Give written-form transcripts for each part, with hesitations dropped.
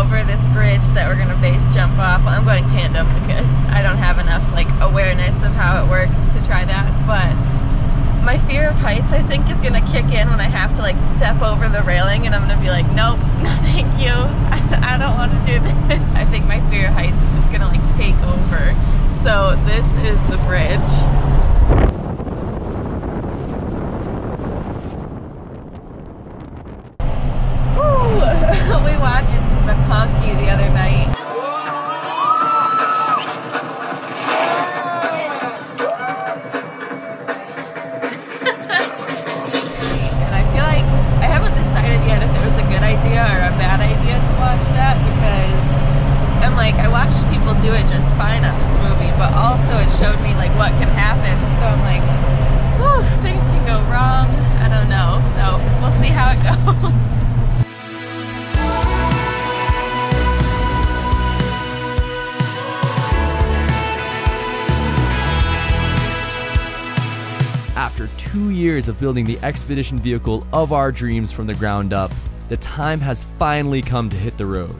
over this bridge that we're gonna base jump off. I'm going tandem because I don't have enough like awareness of how it works to try that, but my fear of heights I think is gonna kick in when I have to like step over the railing, and I'm gonna be like, nope, no thank you, I don't want to do this. I think my fear of heights is just gonna like take over. So this is the bridge. We watched McConkey the other night. And I feel like I haven't decided yet if it was a good idea or a bad idea to watch that, because I'm like, I watched people do it just fine on this movie, but also it showed me like what can happen. So I'm like, whew, things can go wrong. I don't know. So we'll see how it goes. After 2 years of building the expedition vehicle of our dreams from the ground up, the time has finally come to hit the road.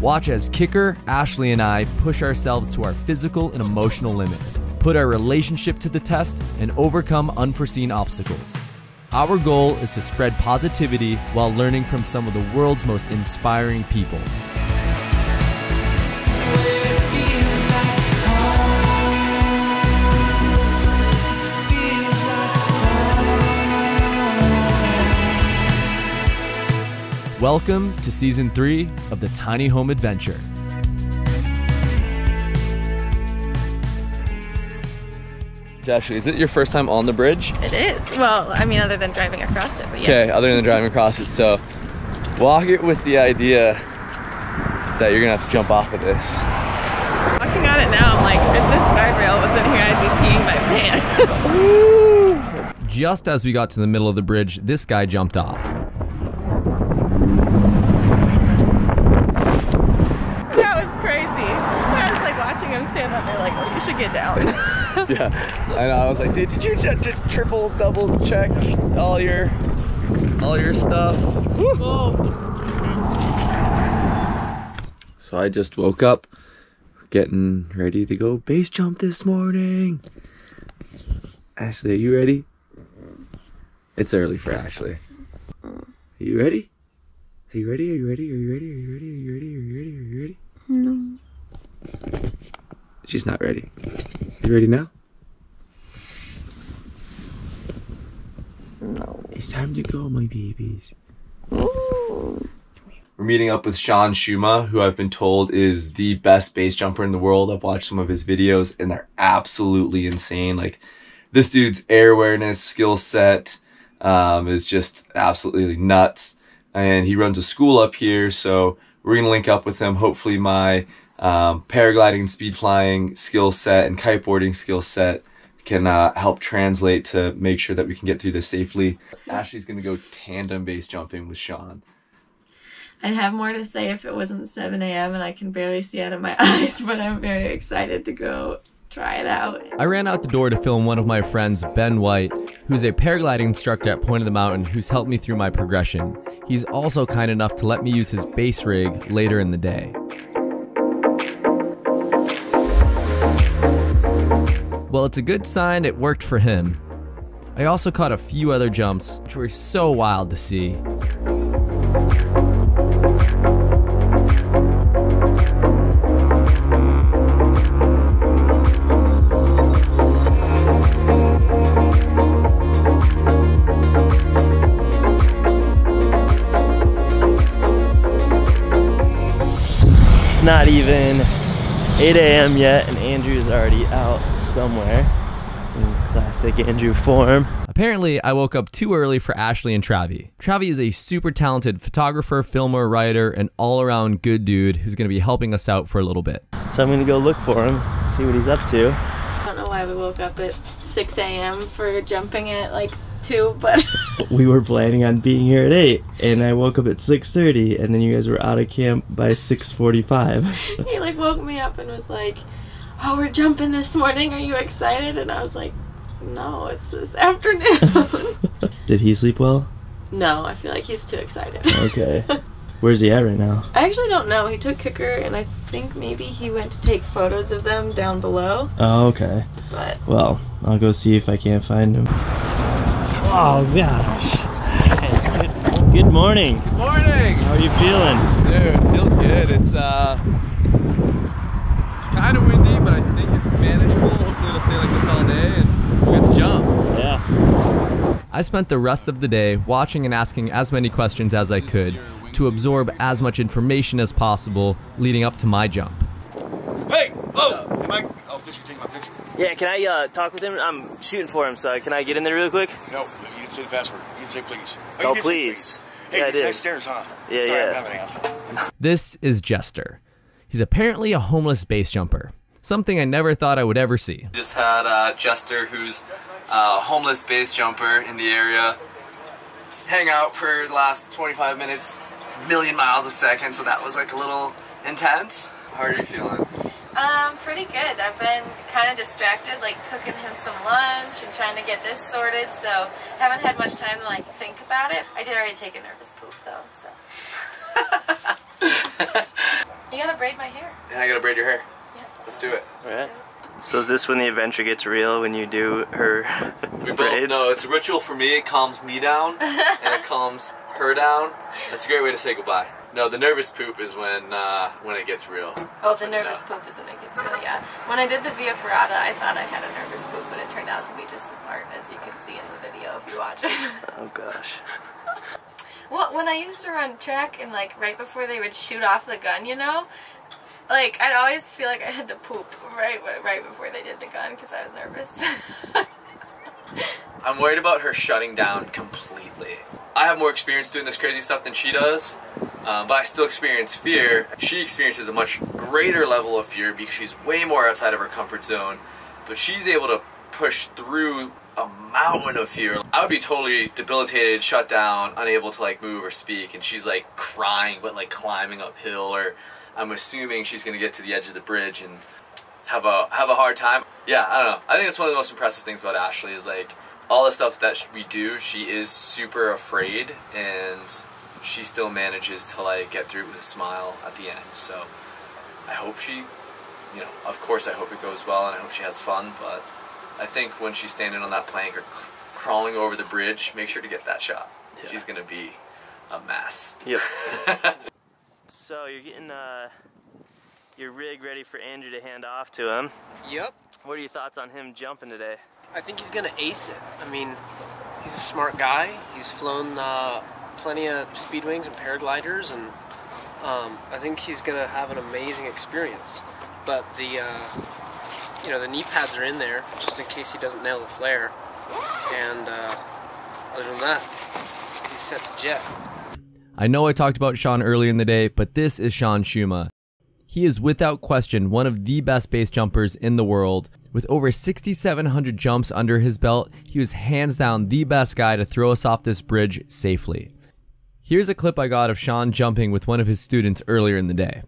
Watch as Kicker, Ashley, and I push ourselves to our physical and emotional limits, put our relationship to the test, and overcome unforeseen obstacles. Our goal is to spread positivity while learning from some of the world's most inspiring people. Welcome to Season 3 of the Tiny Home Adventure. Ashley, is it your first time on the bridge? It is. Well, I mean, other than driving across it, but yeah. Okay, other than driving across it. So, walk it with the idea that you're gonna have to jump off of this. Looking at it now, I'm like, if this guardrail wasn't here, I'd be peeing my pants. Just as we got to the middle of the bridge, this guy jumped off. Him stand up there like, oh, you should get down. Yeah, I know. I was like, dude, did you just triple, double check all your stuff? Whoa. So I just woke up, getting ready to go base jump this morning. Ashley, are you ready? It's early for Ashley. Are you ready? Are you ready? Are you ready? Are you ready? Are you ready? Are you ready? Are you ready? Are you ready? No. She's not ready. You ready now? No. It's time to go, my babies. Ooh. We're meeting up with Sean Chuma, who I've been told is the best base jumper in the world. I've watched some of his videos and they're absolutely insane. Like, this dude's air awareness skill set is just absolutely nuts. And he runs a school up here, so we're gonna link up with him. Hopefully my paragliding, speed flying skill set and kiteboarding skill set can help translate to make sure that we can get through this safely. Ashley's gonna go tandem base jumping with Sean. I'd have more to say if it wasn't 7 a.m. and I can barely see out of my eyes, but I'm very excited to go try it out. I ran out the door to film one of my friends, Ben White, who's a paragliding instructor at Point of the Mountain who's helped me through my progression. He's also kind enough to let me use his base rig later in the day. Well, it's a good sign it worked for him. I also caught a few other jumps, which were so wild to see. It's not even 8 a.m. yet and Andrew is already out somewhere in classic Andrew form. Apparently, I woke up too early for Ashley and Travi. Travi is a super talented photographer, filmer, writer, and all-around good dude who's going to be helping us out for a little bit. So I'm going to go look for him, see what he's up to. I don't know why we woke up at 6 a.m. for jumping at like 2, but... We were planning on being here at 8, and I woke up at 6:30, and then you guys were out of camp by 6:45. He like woke me up and was like, oh, we're jumping this morning, are you excited? And I was like, no, it's this afternoon. Did he sleep well? No, I feel like he's too excited. Okay. Where's he at right now? I actually don't know. He took kicker, and I think maybe he went to take photos of them down below. Oh, okay. But well, I'll go see if I can't find him. Oh gosh. Good morning. Good morning. How are you feeling? Dude, it feels good. It's kind of windy, but I think it's manageable. Hopefully it'll stay like this all day and we'll get to jump. Yeah. I spent the rest of the day watching and asking as many questions as I could to absorb as much information as possible leading up to my jump. Hey! Oh! I'll let you take my picture. Yeah, can I talk with him? I'm shooting for him, so can I get in there really quick? No, you can say the password. You can say please. Oh, you please. Hey, Yeah, I it's did. nice stairs, huh? Yeah, Sorry, yeah. I don't have any else. This is Jester. He's apparently a homeless base jumper, something I never thought I would ever see. Just had Jester, who's a homeless base jumper in the area, hang out for the last 25 minutes, a million miles a second, so that was like a little intense. How are you feeling? pretty good. I've been kind of distracted, like cooking him some lunch and trying to get this sorted, so haven't had much time to like think about it. I did already take a nervous poop though, so. You gotta braid my hair. Yeah, I gotta braid your hair. Yeah. Let's do it. Alright. So is this when the adventure gets real, when you do her braids? No, it's a ritual for me. It calms me down, and it calms her down. That's a great way to say goodbye. No, the nervous poop is when it gets real. Oh, the nervous poop is when it gets real, yeah. When I did the Via Ferrata, I thought I had a nervous poop, but it turned out to be just the fart, as you can see in the video if you watch it. Oh gosh. Well, when I used to run track and like right before they would shoot off the gun, you know, like I'd always feel like I had to poop right before they did the gun because I was nervous. I'm worried about her shutting down completely. I have more experience doing this crazy stuff than she does, but I still experience fear. She experiences a much greater level of fear because she's way more outside of her comfort zone, but she's able to push through a mountain of fear. I would be totally debilitated, shut down, unable to like move or speak, and she's like crying but like climbing uphill, or I'm assuming she's gonna get to the edge of the bridge and have a hard time. Yeah, I don't know. I think that's one of the most impressive things about Ashley is like all the stuff that we do, she is super afraid and she still manages to like get through it with a smile at the end. So I hope she, you know, of course I hope it goes well and I hope she has fun, but I think when she's standing on that plank or crawling over the bridge, make sure to get that shot. Yeah. She's gonna be a mess. Yep. So you're getting your rig ready for Andrew to hand off to him. Yep. What are your thoughts on him jumping today? I think he's gonna ace it. I mean, he's a smart guy. He's flown plenty of speed wings and paragliders, and I think he's gonna have an amazing experience. But the you know, the knee pads are in there just in case he doesn't nail the flare. And other than that, he's set to jet. I know I talked about Sean earlier in the day, but this is Sean Chuma. He is without question one of the best base jumpers in the world. With over 6,700 jumps under his belt, he was hands down the best guy to throw us off this bridge safely. Here's a clip I got of Sean jumping with one of his students earlier in the day.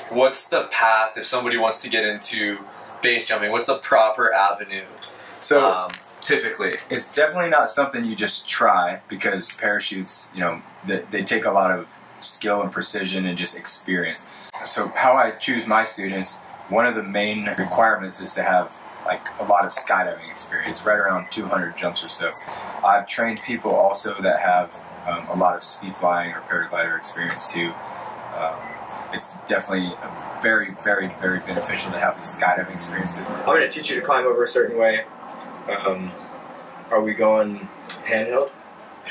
What's the path if somebody wants to get into base jumping? What's the proper avenue? So Typically, it's definitely not something you just try, because parachutes, you know, they take a lot of skill and precision and just experience. So how I choose my students, one of the main requirements is to have like a lot of skydiving experience, right around 200 jumps or so. I've trained people also that have a lot of speed flying or paraglider experience too. It's definitely very, very, very beneficial to have the skydiving experience. I'm going to teach you to climb over a certain way. Are we going handheld?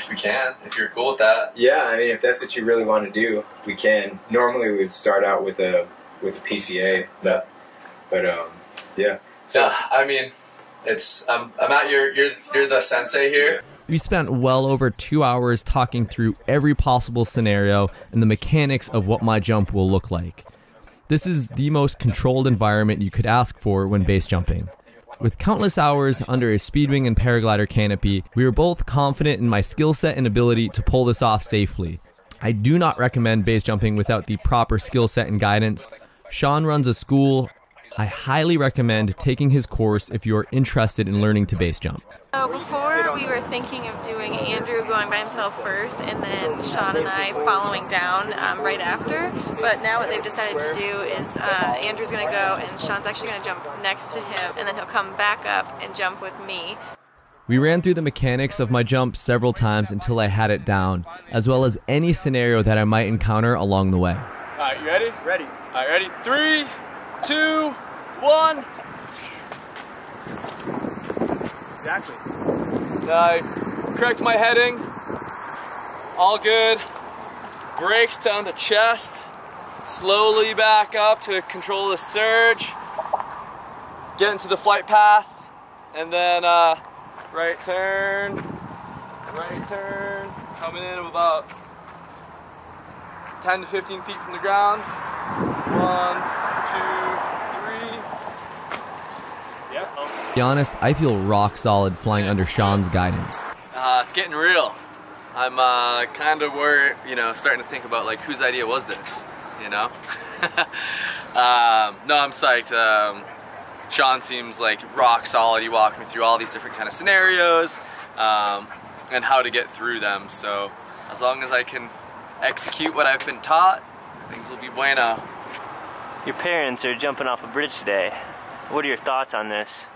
if we can, if you're cool with that. Yeah, I mean, if that's what you really want to do, we can. Normally, we would start out with a PCA, but yeah. So I mean, it's I'm at you're the sensei here. We spent well over 2 hours talking through every possible scenario and the mechanics of what my jump will look like. This is the most controlled environment you could ask for when base jumping. With countless hours under a speedwing and paraglider canopy, we were both confident in my skill set and ability to pull this off safely. I do not recommend base jumping without the proper skill set and guidance. Sean runs a school. I highly recommend taking his course if you're interested in learning to base jump. So before we were thinking of doing Andrew going by himself first and then Sean and I following down right after, but now what they've decided to do is Andrew's going to go and Sean's actually going to jump next to him and then he'll come back up and jump with me. We ran through the mechanics of my jump several times until I had it down, as well as any scenario that I might encounter along the way. Alright, you ready? Ready. Alright, ready? 3, 2, 1. Exactly. I correct my heading. All good. Brakes down the chest. Slowly back up to control the surge. Get into the flight path. And then right turn. Coming in about 10 to 15 feet from the ground. 1, 2, 3. Yep. To be honest, I feel rock solid flying under Sean's guidance. It's getting real. I'm kind of worried, starting to think about like whose idea was this, No, I'm psyched. Sean seems like rock solid. He walked me through all these different kind of scenarios and how to get through them. So as long as I can execute what I've been taught, things will be bueno. Your parents are jumping off a bridge today. What are your thoughts on this?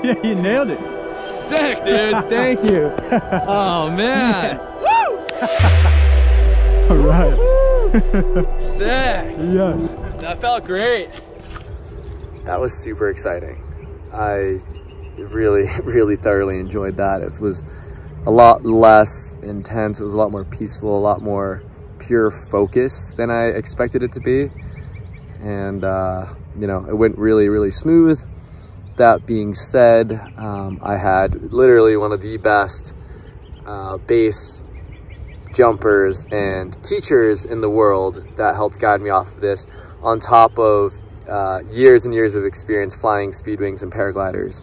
Yeah, you nailed it. Sick, dude. Thank you. Oh, man. All right. Sick. Yes. That felt great. That was super exciting. I really thoroughly enjoyed that. It was a lot less intense. It was a lot more peaceful, a lot more pure focus than I expected it to be. And, it went really smooth. That being said, I had literally one of the best base jumpers and teachers in the world that helped guide me off of this, on top of years and years of experience flying speed wings and paragliders.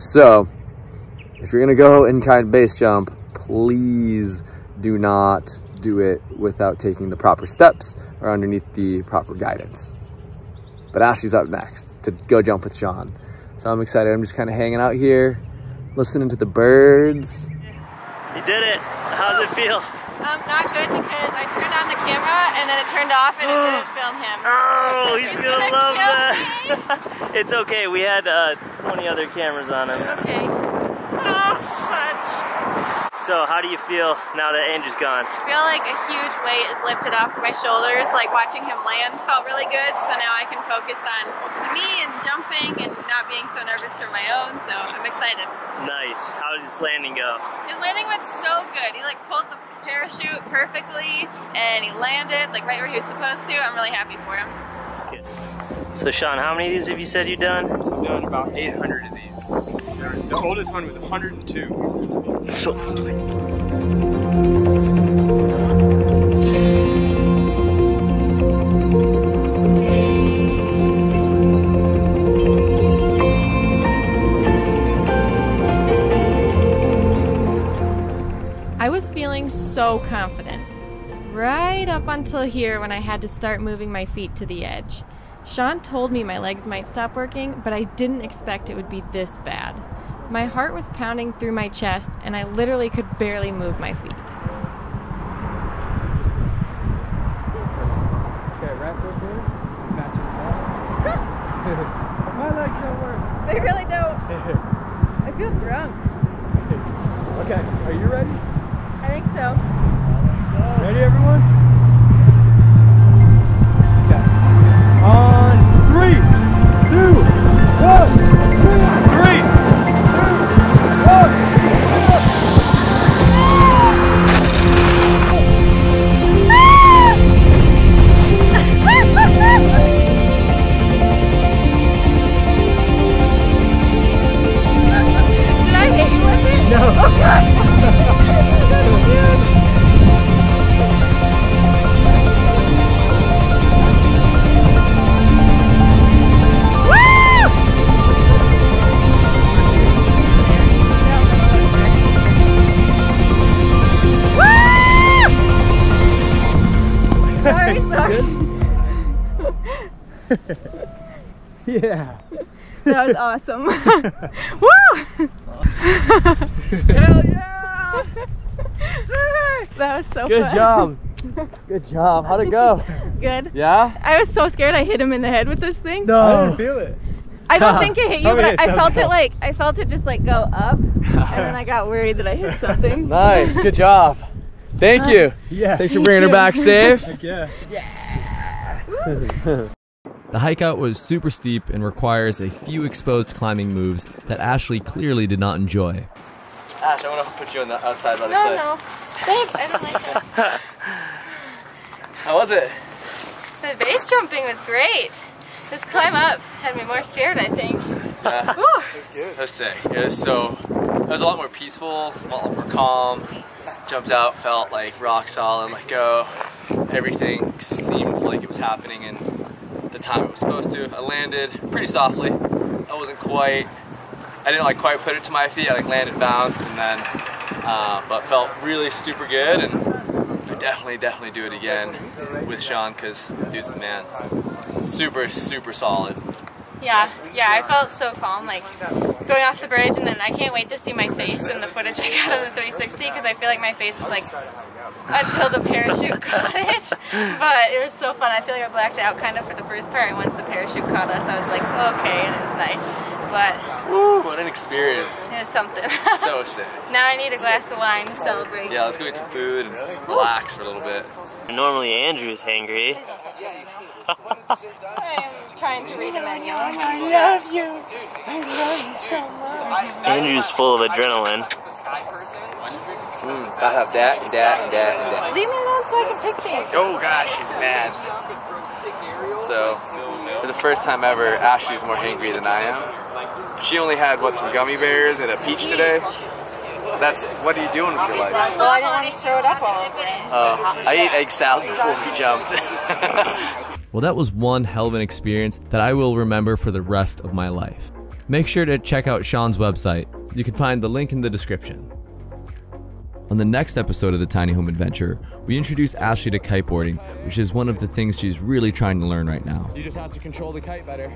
So if you're gonna go and try and base jump, please do not do it without taking the proper steps or underneath the proper guidance. But Ashley's up next to go jump with Sean. So I'm excited. I'm just kind of hanging out here, listening to the birds. You did it. How's it feel? Not good because I turned on the camera and then it turned off and it didn't film him. Oh, he's gonna love that. It's okay. We had 20 other cameras on him. Okay. Oh, fudge. So how do you feel now that Andrew's gone? I feel like a huge weight is lifted off my shoulders. Like watching him land felt really good. So now I can focus on me and jumping and not being so nervous for my own. So I'm excited. Nice. How did his landing go? His landing went so good. He like pulled the parachute perfectly and he landed like right where he was supposed to. I'm really happy for him. Good. So Sean, how many of these have you said you've done? I've done about 800 of these. The oldest one was 102. so confident. Right up until here when I had to start moving my feet to the edge. Sean told me my legs might stop working, but I didn't expect it would be this bad. My heart was pounding through my chest, and I literally could barely move my feet. Okay, right foot forward. My legs don't work. They really don't. I feel drunk. Okay, are you ready? I think so. Ready, everyone? Okay. On 3, 2, 1. 3, Did I hit you with it? No. Oh God! Sorry. Yeah. That was awesome. Woo! Hell yeah! That was so Good fun. job. Good job. How'd it go? Good. Yeah? I was so scared I hit him in the head with this thing. No. I didn't feel it. I don't think it hit you, Okay, but I so felt go. it I felt it just like go up, and then I got worried that I hit something. Nice. Good job. Thank you. Yeah. Thanks for bringing her back safe. Heck yeah. The hike out was super steep and requires a few exposed climbing moves that Ashley clearly did not enjoy. Ash, I want to put you on the outside by the No, cliff. no. Thanks, I don't like that. How was it? The base jumping was great. This climb up had me more scared, I think. Yeah. Woo. It was sick. It was a lot more peaceful, a lot more calm. Jumped out, felt like rock solid, let go. Everything seemed like it was happening in the time it was supposed to. I landed pretty softly. I didn't quite put it to my feet. I landed, bounced, and then, but felt really super good. And I definitely do it again with Sean because dude's the man. Super, super solid. Yeah, I felt so calm, like going off the bridge, and then I can't wait to see my face in the footage I got on the 360 because I feel like my face was like until the parachute caught it, but it was so fun. I feel like I blacked out kind of for the first part, and once the parachute caught us, I was like, okay, and it was nice, but Woo, what an experience. it was something. So sick. Now I need a glass of wine to celebrate. Yeah, let's go get some food and relax for a little bit. Normally Andrew's hangry. I'm trying to read a menu. I love you so much. Andrew's full of adrenaline. Gotta have that and that and that and that. Leave me alone so I can pick things. Oh gosh, she's mad. So, for the first time ever, Ashley's more hangry than I am. She only had, some gummy bears and a peach today? What are you doing with your life? Well, I didn't want to throw it up all over. I ate egg salad before we jumped. Well, that was one hell of an experience that I will remember for the rest of my life. Make sure to check out Sean's website. You can find the link in the description. On the next episode of the Tiny Home Adventure, we introduce Ashley to kiteboarding, which is one of the things she's really trying to learn right now. You just have to control the kite better.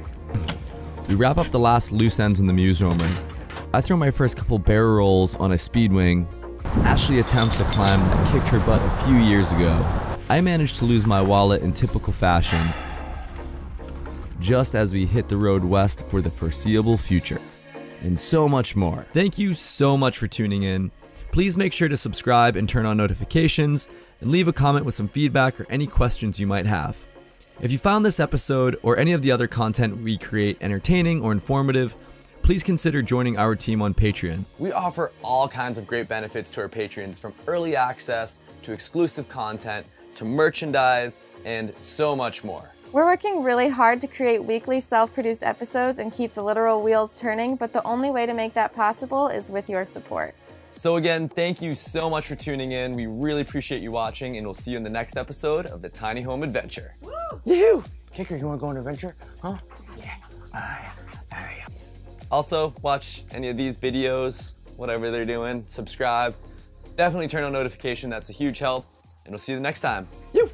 We wrap up the last loose ends in the Muse roamer. I throw my first couple barrel rolls on a speed wing. Ashley attempts a climb that kicked her butt a few years ago. I managed to lose my wallet in typical fashion, just as we hit the road west for the foreseeable future. And so much more. Thank you so much for tuning in. Please make sure to subscribe and turn on notifications, and leave a comment with some feedback or any questions you might have. If you found this episode or any of the other content we create entertaining or informative, please consider joining our team on Patreon. We offer all kinds of great benefits to our patrons, from early access to exclusive content to merchandise and so much more. We're working really hard to create weekly self-produced episodes and keep the literal wheels turning, but the only way to make that possible is with your support. So again, thank you so much for tuning in. We really appreciate you watching, and we'll see you in the next episode of the Tiny Home Adventure. Woo! Yoo-hoo! Kicker, you wanna go on an adventure? Huh? Yeah. Also, watch any of these videos, whatever they're doing, subscribe, Definitely turn on notification, that's a huge help. And we'll see you the next time. You!